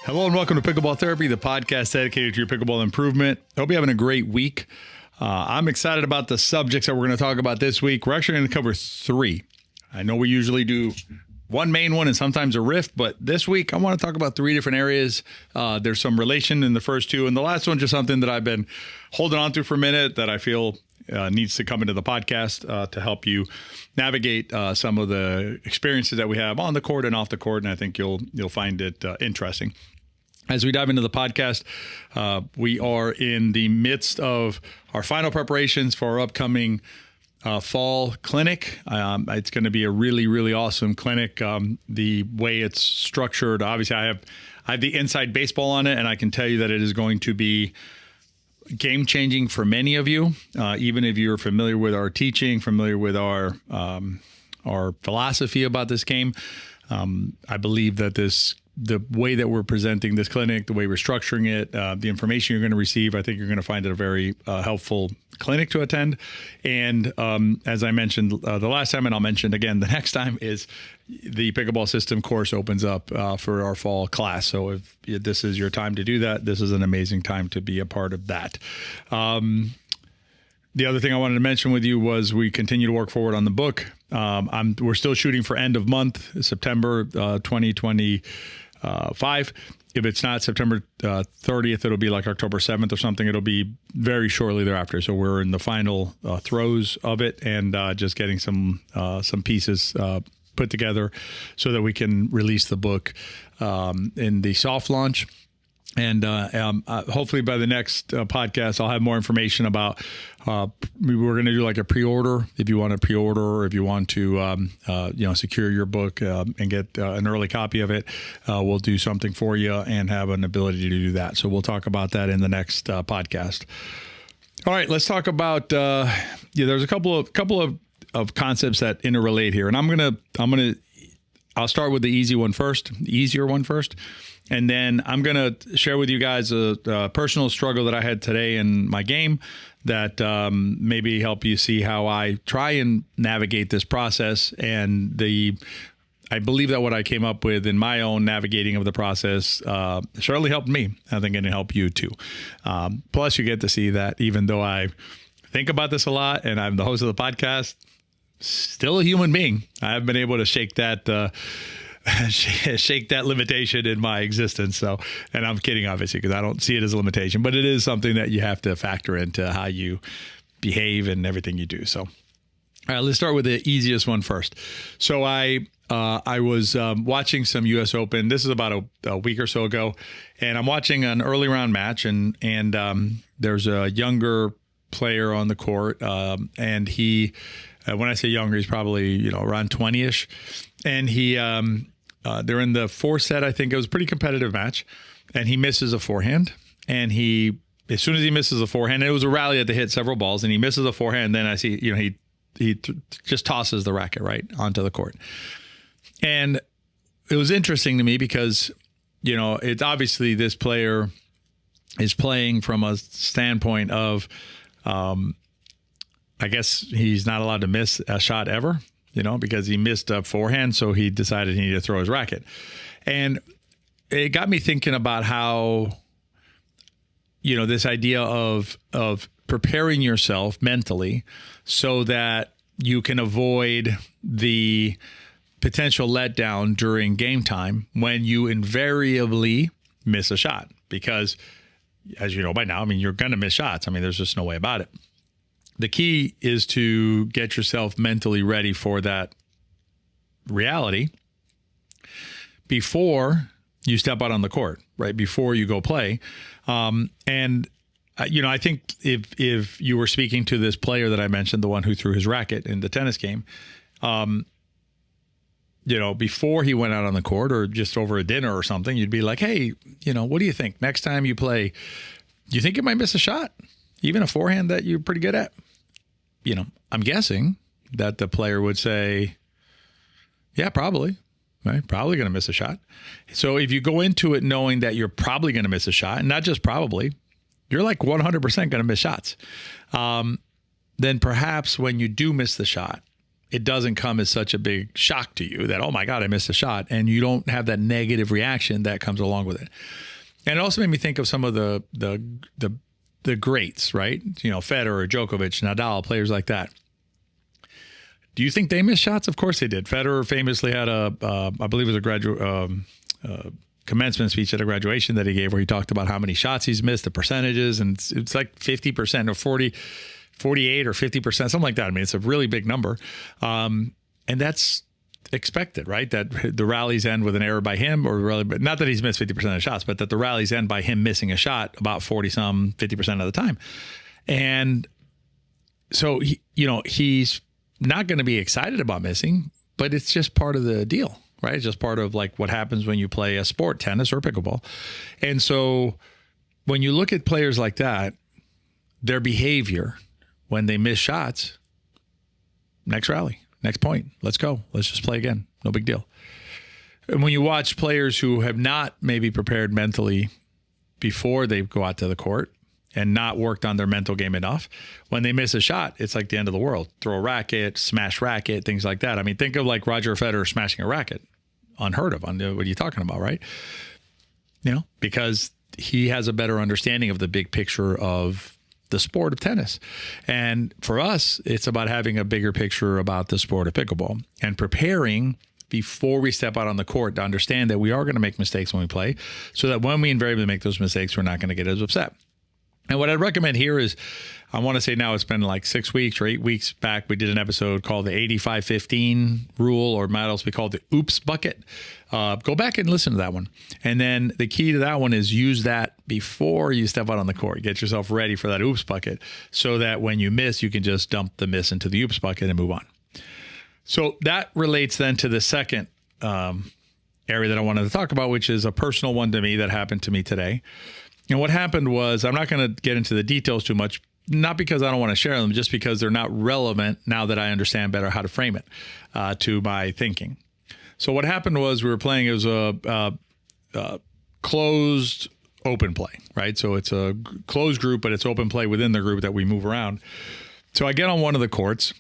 Hello and welcome to Pickleball Therapy, the podcast dedicated to your pickleball improvement. I hope you're having a great week. I'm excited about the subjects that we're going to talk about this week. We're actually going to cover three. I know we usually do one main one and sometimes a riff, but this week I want to talk about three different areas. There's some relation in the first two, and the last one just something that I've been holding on to for a minute that I feel needs to come into the podcast to help you navigate some of the experiences that we have on the court and off the court, and I think you'll find it interesting. As we dive into the podcast, we are in the midst of our final preparations for our upcoming fall clinic. It's going to be a really, really awesome clinic. The way it's structured, obviously I have the inside baseball on it, and I can tell you that it is going to be game changing for many of you. Even if you're familiar with our teaching, familiar with our philosophy about this game, I believe that the way that we're presenting this clinic, the way we're structuring it, the information you're going to receive, I think you're going to find it a very helpful clinic to attend. And as I mentioned the last time, and I'll mention again the next time, is the Pickleball System course opens up for our fall class. So if this is your time to do that, this is an amazing time to be a part of that. The other thing I wanted to mention with you was we continue to work forward on the book. We're still shooting for end of month, September 2025. If it's not September 30th, it'll be like October 7th or something. It'll be very shortly thereafter. So we're in the final throes of it and just getting some pieces put together so that we can release the book in the soft launch. And hopefully by the next podcast, I'll have more information about, we're going to do like a pre-order. If you want to pre-order, or if you want to, secure your book and get an early copy of it, we'll do something for you and have an ability to do that. So we'll talk about that in the next podcast. All right, let's talk about, there's a couple of concepts that interrelate here. And I'll start with the easier one first. And then I'm going to share with you guys a personal struggle that I had today in my game that maybe help you see how I try and navigate this process. And I believe that what I came up with in my own navigating of the process certainly helped me. I think it'll help you too. Plus, you get to see that even though I think about this a lot and I'm the host of the podcast, still a human being. I've been able to shake that limitation in my existence. So, and I'm kidding, obviously, because I don't see it as a limitation, but it is something that you have to factor into how you behave and everything you do. So, all right, let's start with the easiest one first. So I was watching some U.S. Open. This is about a week or so ago, and I'm watching an early round match, and there's a younger player on the court, and he, when I say younger, he's probably around 20-ish, and he they're in the fourth set. I think it was a pretty competitive match, and he misses a forehand, and as soon as he misses a forehand, it was a rally that they hit several balls, and he misses a forehand. Then I see he just tosses the racket right onto the court, and it was interesting to me because it's obviously this player is playing from a standpoint of I guess he's not allowed to miss a shot ever, because he missed a forehand. So he decided he needed to throw his racket. And it got me thinking about how, this idea of preparing yourself mentally so that you can avoid the potential letdown during game time when you invariably miss a shot. Because as you know by now, you're going to miss shots. There's just no way about it. The key is to get yourself mentally ready for that reality before you step out on the court, right? Before you go play. I think if you were speaking to this player that I mentioned, the one who threw his racket in the tennis game, before he went out on the court or just over a dinner or something, you'd be like, hey, what do you think? Next time you play, do you think you might miss a shot? Even a forehand that you're pretty good at? I'm guessing that the player would say, yeah, probably, right? Probably going to miss a shot. So if you go into it knowing that you're probably going to miss a shot, and not just probably, you're like 100% going to miss shots. Then perhaps when you do miss the shot, it doesn't come as such a big shock to you that, oh my God, I missed a shot. And you don't have that negative reaction that comes along with it. And it also made me think of some of the greats, right? You know, Federer, Djokovic, Nadal, players like that. Do you think they missed shots? Of course they did. Federer famously had I believe it was a commencement speech at a graduation that he gave where he talked about how many shots he's missed, the percentages, and it's like 50% or 48 or 50%, something like that. I mean, it's a really big number. And that's expected, right? That the rallies end with an error by him, or really, but not that he's missed 50% of the shots, but that the rallies end by him missing a shot about 50% of the time. And so, he's not going to be excited about missing, but it's just part of the deal, right? It's just part of like what happens when you play a sport, tennis or pickleball. And so when you look at players like that, their behavior when they miss shots, next rally, next point, let's go. Let's just play again. No big deal. And when you watch players who have not maybe prepared mentally before they go out to the court and not worked on their mental game enough, when they miss a shot, it's like the end of the world. Throw a racket, smash racket, things like that. I mean, think of like Roger Federer smashing a racket. Unheard of. What are you talking about, right? Because he has a better understanding of the big picture of the sport of tennis. And for us, it's about having a bigger picture about the sport of pickleball and preparing before we step out on the court to understand that we are going to make mistakes when we play, so that when we invariably make those mistakes, we're not going to get as upset. And what I'd recommend here is, I want to say now it's been like 6 weeks or 8 weeks back, we did an episode called the 85-15 rule, or might also be called the oops bucket. Go back and listen to that one. And then the key to that one is use that before you step out on the court. Get yourself ready for that oops bucket so that when you miss, you can just dump the miss into the oops bucket and move on. So that relates then to the second area that I wanted to talk about, which is a personal one to me that happened to me today. And what happened was, I'm not going to get into the details too much, not because I don't want to share them, just because they're not relevant now that I understand better how to frame it to my thinking. So what happened was, we were playing, it was a closed open play, right? So it's a closed group, but it's open play within the group that we move around. So I get on one of the courts,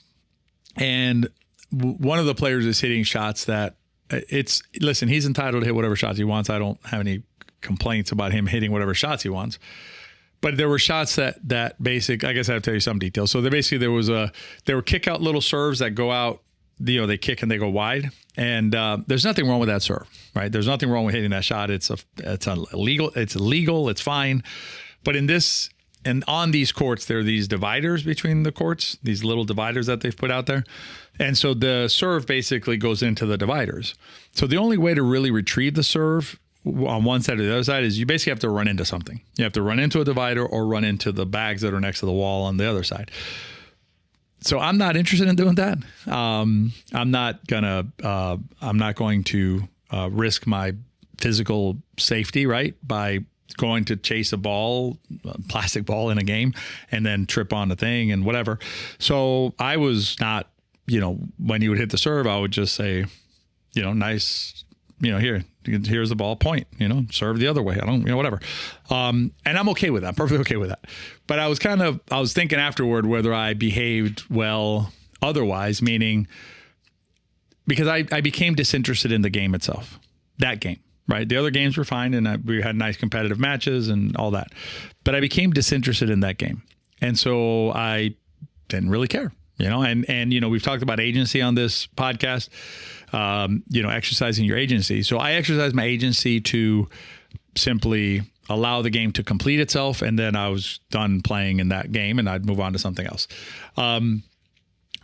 and one of the players is hitting shots that listen, he's entitled to hit whatever shots he wants. I don't have any complaints about him hitting whatever shots he wants. But there were shots that basic, I guess I have to tell you some details. So there were kick out little serves that go out, they kick and they go wide. And there's nothing wrong with that serve, right? There's nothing wrong with hitting that shot. It's illegal. It's illegal. It's fine. But on these courts, there are these dividers between the courts, these little dividers that they've put out there. And so the serve basically goes into the dividers. So the only way to really retrieve the serve on one side or the other side is you basically have to run into something. You have to run into a divider or run into the bags that are next to the wall on the other side. So I'm not interested in doing that. I'm not going to risk my physical safety, right, by going to chase a plastic ball in a game and then trip on the thing and whatever. So I was not, when he would hit the serve, I would just say, nice, here's the ball, point, serve the other way. I don't, whatever. And I'm okay with that. I'm perfectly okay with that. But I was thinking afterward whether I behaved well otherwise, meaning because I became disinterested in the game itself, that game, right? The other games were fine, and we had nice competitive matches and all that. But I became disinterested in that game. And so I didn't really care, and we've talked about agency on this podcast. Exercising your agency. So I exercised my agency to simply allow the game to complete itself. And then I was done playing in that game and I'd move on to something else.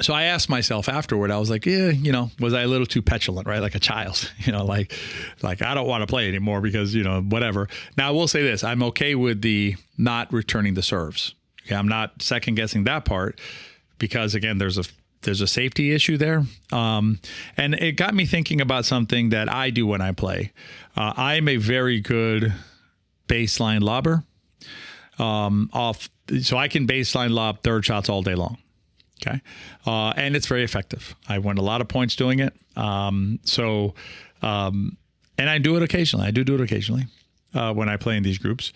So I asked myself afterward, I was like, was I a little too petulant, right? Like a child, like I don't want to play anymore because, whatever. Now I will say this, I'm okay with the not returning the serves. Okay. I'm not second guessing that part because again, there's a safety issue there. And it got me thinking about something that I do when I play. I'm a very good baseline lobber. So I can baseline lob third shots all day long. Okay. And it's very effective. I won a lot of points doing it. And I do it occasionally. I do it occasionally when I play in these groups,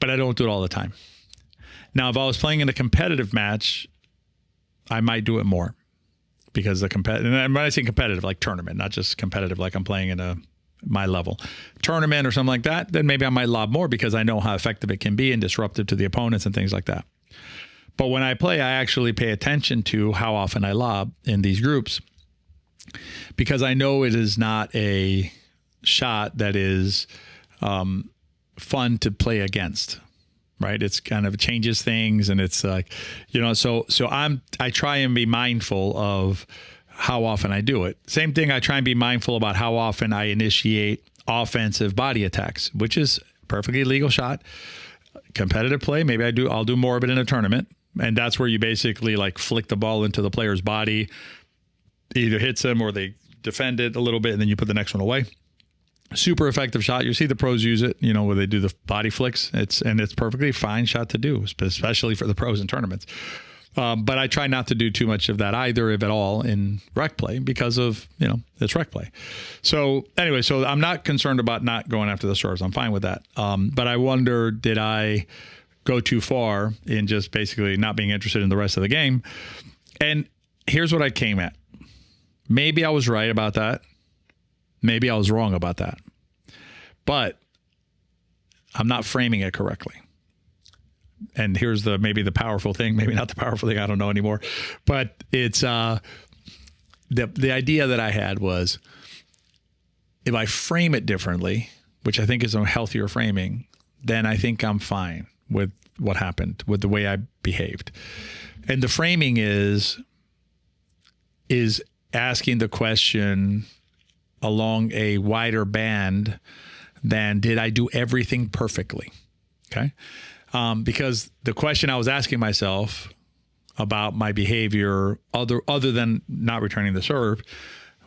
but I don't do it all the time. Now, if I was playing in a competitive match, I might do it more. because the competitive, and when I say competitive, like tournament, not just competitive, like I'm playing in my level tournament or something like that, then maybe I might lob more because I know how effective it can be and disruptive to the opponents and things like that. But when I play, I actually pay attention to how often I lob in these groups, because I know it is not a shot that is fun to play against, right? It's kind of changes things, and it's like, so I try and be mindful of how often I do it. Same thing, I try and be mindful about how often I initiate offensive body attacks, which is perfectly legal shot. Competitive play, maybe I'll do more of it in a tournament. And that's where you basically like flick the ball into the player's body, either hits them or they defend it a little bit, and then you put the next one away. Super effective shot. You see the pros use it, where they do the body flicks. It's perfectly fine shot to do, especially for the pros in tournaments. But I try not to do too much of that either, if at all, in rec play, because of, it's rec play. So anyway, so I'm not concerned about not going after the serves. I'm fine with that. But I wonder, did I go too far in just basically not being interested in the rest of the game? And here's what I came at. Maybe I was right about that. Maybe I was wrong about that. But I'm not framing it correctly. And here's maybe the powerful thing, maybe not the powerful thing, I don't know anymore. But it's the idea that I had was, if I frame it differently, which I think is a healthier framing, then I think I'm fine with what happened, with the way I behaved. And the framing is asking the question along a wider band than, did I do everything perfectly? Okay. Because the question I was asking myself about my behavior, other than not returning the serve,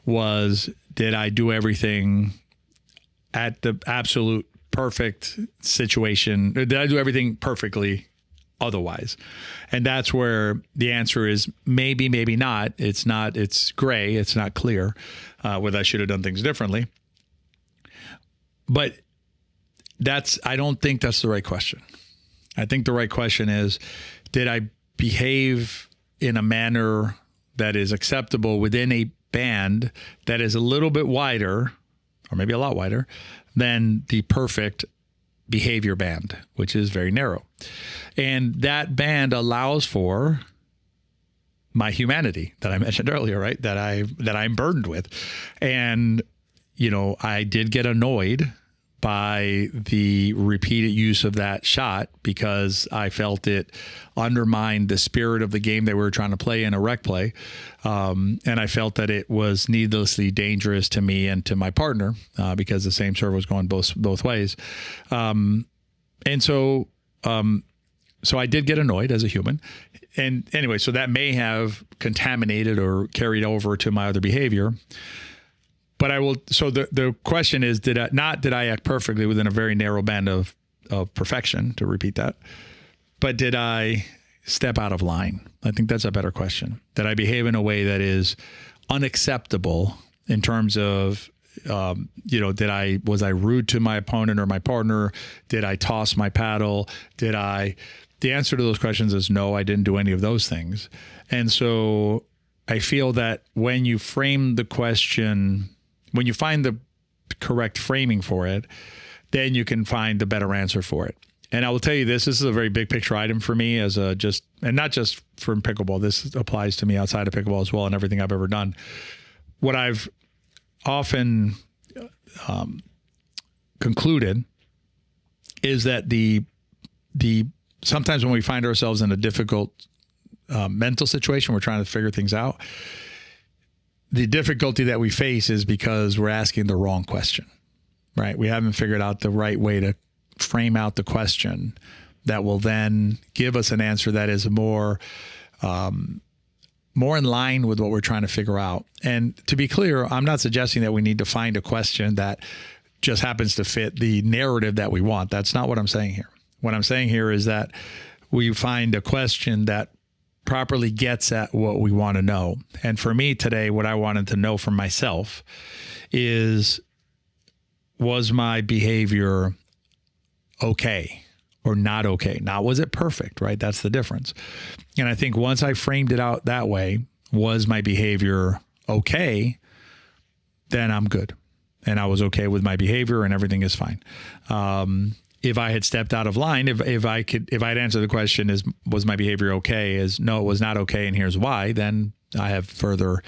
was, did I do everything at the absolute perfect situation? Did I do everything perfectly otherwise? And that's where the answer is maybe, maybe not. It's gray. It's not clear whether I should have done things differently. But I don't think that's the right question. I think the right question is, did I behave in a manner that is acceptable within a band that is a little bit wider, or maybe a lot wider, than the perfect behavior band, which is very narrow. And that band allows for my humanity that I mentioned earlier, right? That I'm burdened with. And, I did get annoyed by the repeated use of that shot, because I felt it undermined the spirit of the game that we were trying to play in a rec play. And I felt that it was needlessly dangerous to me and to my partner, because the same serve was going both ways. And so I did get annoyed as a human. And anyway, so that may have contaminated or carried over to my other behavior. But so the question is, did I act perfectly within a very narrow band of perfection, to repeat that, but did I step out of line? I think that's a better question. Did I behave in a way that is unacceptable in terms of, was I rude to my opponent or my partner? Did I toss my paddle? The answer to those questions is no, I didn't do any of those things. And so I feel that when you frame the question, when you find the correct framing for it, then you can find the better answer for it. And I will tell you this is a very big picture item for me, and not just for pickleball. This applies to me outside of pickleball as well, and everything I've ever done. What I've often concluded is that the sometimes when we find ourselves in a difficult mental situation, we're trying to figure things out. The difficulty that we face is because we're asking the wrong question, right? We haven't figured out the right way to frame out the question that will then give us an answer that is more in line with what we're trying to figure out. And to be clear, I'm not suggesting that we need to find a question that just happens to fit the narrative that we want. That's not what I'm saying here. What I'm saying here is that we find a question that properly gets at what we want to know. And for me today, what I wanted to know from myself is, was my behavior okay or not okay? Not was it perfect, right? That's the difference. And I think once I framed it out that way, was my behavior okay, then I'm good. And I was okay with my behavior and everything is fine. If I had stepped out of line, if I'd answered the question, was my behavior okay? Is no, it was not okay, and here's why. Then I have further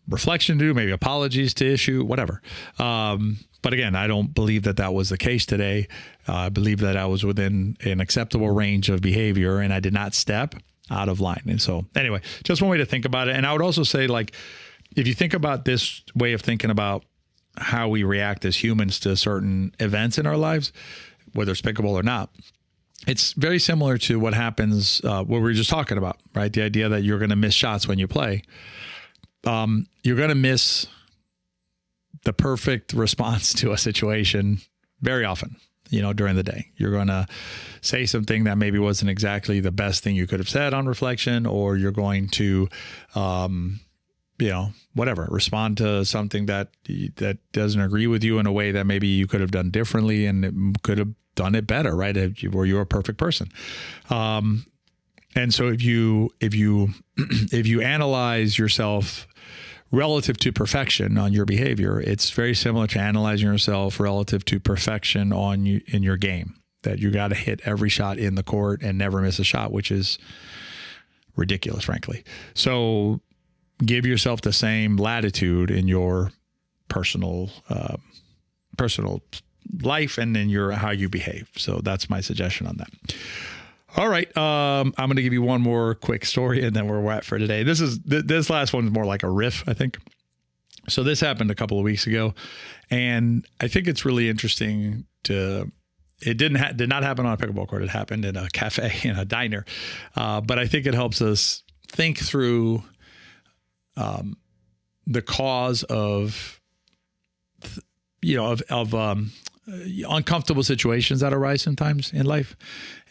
reflection to do, maybe apologies to issue, whatever. But again, I don't believe that was the case today. I believe that I was within an acceptable range of behavior, and I did not step out of line. And so, anyway, just one way to think about it. And I would also say, like, if you think about this way of thinking about how we react as humans to certain events in our lives, whether it's pickable or not, it's very similar to what happens, what we were just talking about, right? The idea that you're going to miss shots when you play. You're going to miss the perfect response to a situation very often, during the day. You're going to say something that maybe wasn't exactly the best thing you could have said on reflection, or you're going to, whatever, respond to something that doesn't agree with you in a way that maybe you could have done differently and it could have done it better, right? Or you're a perfect person. And so if you analyze yourself relative to perfection on your behavior, it's very similar to analyzing yourself relative to perfection in your game, that you got to hit every shot in the court and never miss a shot, which is ridiculous, frankly. So give yourself the same latitude in your personal life and in how you behave. So that's my suggestion on that. All right. I'm going to give you one more quick story and then we're wet for today. This last one is more like a riff, I think. So this happened a couple of weeks ago, and I think it's really interesting it did not happen on a pickleball court. It happened in a cafe, in a diner. But I think it helps us think through the cause of uncomfortable situations that arise sometimes in life,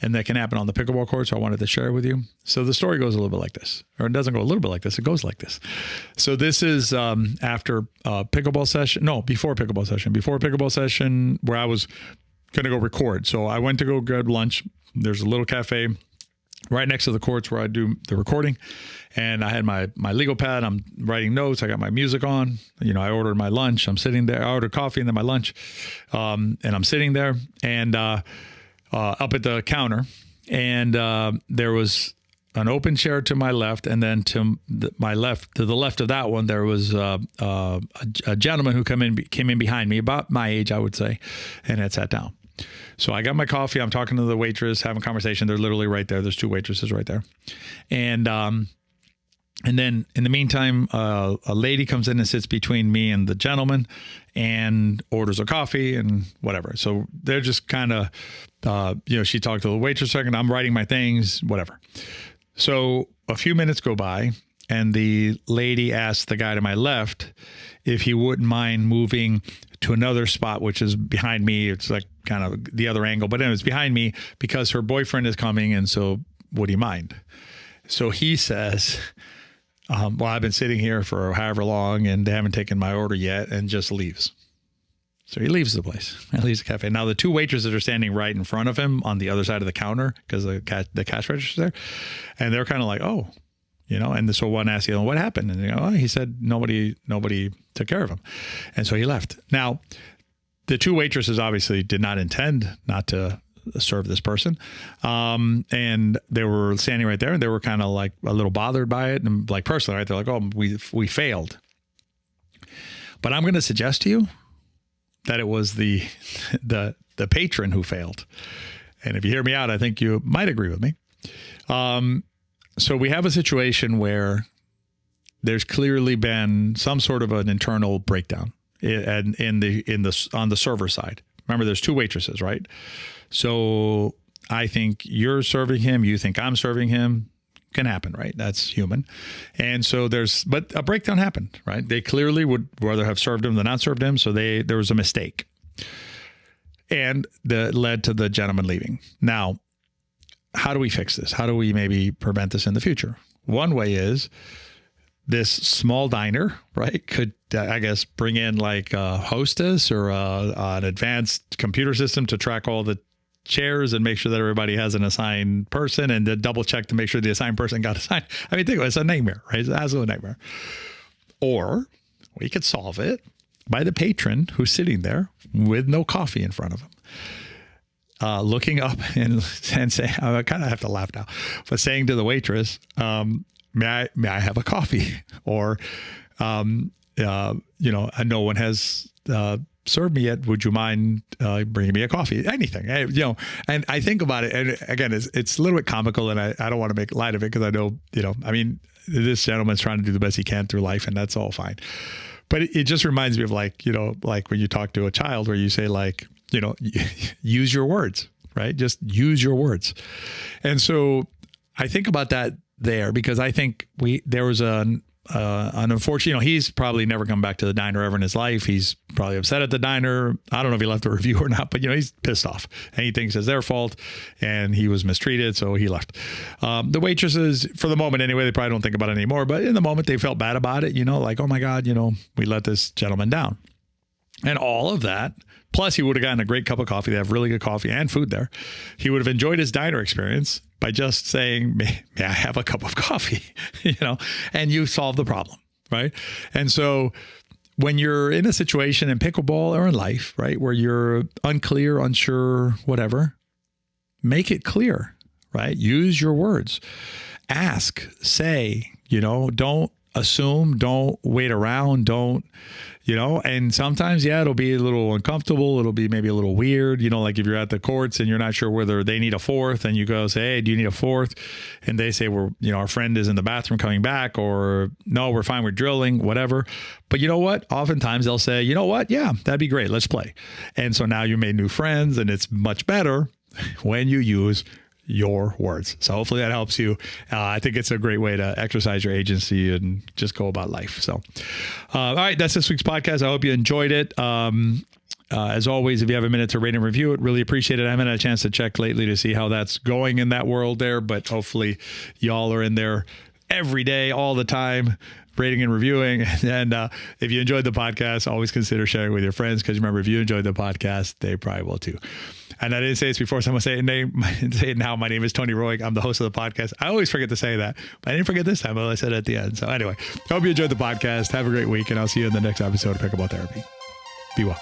and that can happen on the pickleball court. So I wanted to share it with you. So the story goes a little bit like this, or it doesn't go a little bit like this. It goes like this. So this is after pickleball session. No, before pickleball session. Before pickleball session, where I was going to go record. So I went to go grab lunch. There's a little cafe right next to the courts where I do the recording. And I had my legal pad. I'm writing notes. I got my music on. I ordered my lunch. I'm sitting there. I ordered coffee and then my lunch. And I'm sitting there and up at the counter. And there was an open chair to my left. And then to the left of that one, there was a gentleman who came in behind me, about my age, I would say, and had sat down. So I got my coffee. I'm talking to the waitress, having a conversation. They're literally right there. There's two waitresses right there. And then in the meantime, a lady comes in and sits between me and the gentleman and orders a coffee and whatever. So they're just kind of, she talked to the waitress a second. I'm writing my things, whatever. So a few minutes go by and the lady asked the guy to my left if he wouldn't mind moving to another spot, which is behind me. It's like kind of the other angle, but anyways, behind me because her boyfriend is coming. And so would he mind? So he says, well, I've been sitting here for however long and they haven't taken my order yet, and just leaves. So he leaves the place. He leaves the cafe. Now the two waitresses are standing right in front of him on the other side of the counter because the cash register's there. And they're kind of like, oh, and so one asked the other, what happened? And he said, nobody took care of him. And so he left. Now, the two waitresses obviously did not intend not to serve this person. And they were standing right there and they were kind of like a little bothered by it. And like personally, right? They're like, oh, we failed. But I'm going to suggest to you that it was the patron who failed. And if you hear me out, I think you might agree with me. So we have a situation where there's clearly been some sort of an internal breakdown on the server side. Remember, there's two waitresses, right? So I think you're serving him. You think I'm serving him. Can happen, right? That's human. And so but a breakdown happened, right? They clearly would rather have served him than not served him. So there was a mistake. And that led to the gentleman leaving. Now, how do we fix this? How do we maybe prevent this in the future? One way is this small diner, right, could, I guess, bring in like a hostess or an advanced computer system to track all the chairs and make sure that everybody has an assigned person and to double check to make sure the assigned person got assigned. I mean, think of it, it's a nightmare, right? It's an absolute nightmare. Or we could solve it by the patron who's sitting there with no coffee in front of him. Looking up and saying, I kind of have to laugh now, but saying to the waitress, may I have a coffee? Or, no one has served me yet. Would you mind bringing me a coffee? Anything, and I think about it. And again, it's a little bit comical, and I don't want to make light of it because I know, this gentleman's trying to do the best he can through life, and that's all fine. But it just reminds me of like when you talk to a child where you say use your words, right? Just use your words. And so I think about that there because I think there was an unfortunate, he's probably never come back to the diner ever in his life. He's probably upset at the diner. I don't know if he left a review or not, but he's pissed off and he thinks it's their fault and he was mistreated. So he left. The waitresses, for the moment anyway, they probably don't think about it anymore, but in the moment they felt bad about it, like, oh my God, we let this gentleman down. And all of that, plus he would have gotten a great cup of coffee. They have really good coffee and food there. He would have enjoyed his diner experience by just saying, may I have a cup of coffee, and you solve the problem, right? And so when you're in a situation in pickleball or in life, right, where you're unclear, unsure, whatever, make it clear, right? Use your words. Ask, say, don't assume, don't wait around, don't, and sometimes, it'll be a little uncomfortable. It'll be maybe a little weird, like if you're at the courts and you're not sure whether they need a fourth and you go say, hey, do you need a fourth? And they say, our friend is in the bathroom coming back, or no, we're fine. We're drilling, whatever. But you know what? Oftentimes they'll say, you know what? Yeah, that'd be great. Let's play. And so now you made new friends and it's much better when you use your words. So hopefully that helps you. I think it's a great way to exercise your agency and just go about life. So, all right, that's this week's podcast. I hope you enjoyed it. As always, if you have a minute to rate and review it, really appreciate it. I haven't had a chance to check lately to see how that's going in that world there, but hopefully y'all are in there every day, all the time, rating and reviewing. And if you enjoyed the podcast, always consider sharing with your friends, because remember, if you enjoyed the podcast, they probably will too. And I didn't say this before, so I'm going to say it now. My name is Tony Roig. I'm the host of the podcast. I always forget to say that, but I didn't forget this time. I said it at the end. So anyway, hope you enjoyed the podcast. Have a great week, and I'll see you in the next episode of Pickleball Therapy. Be well.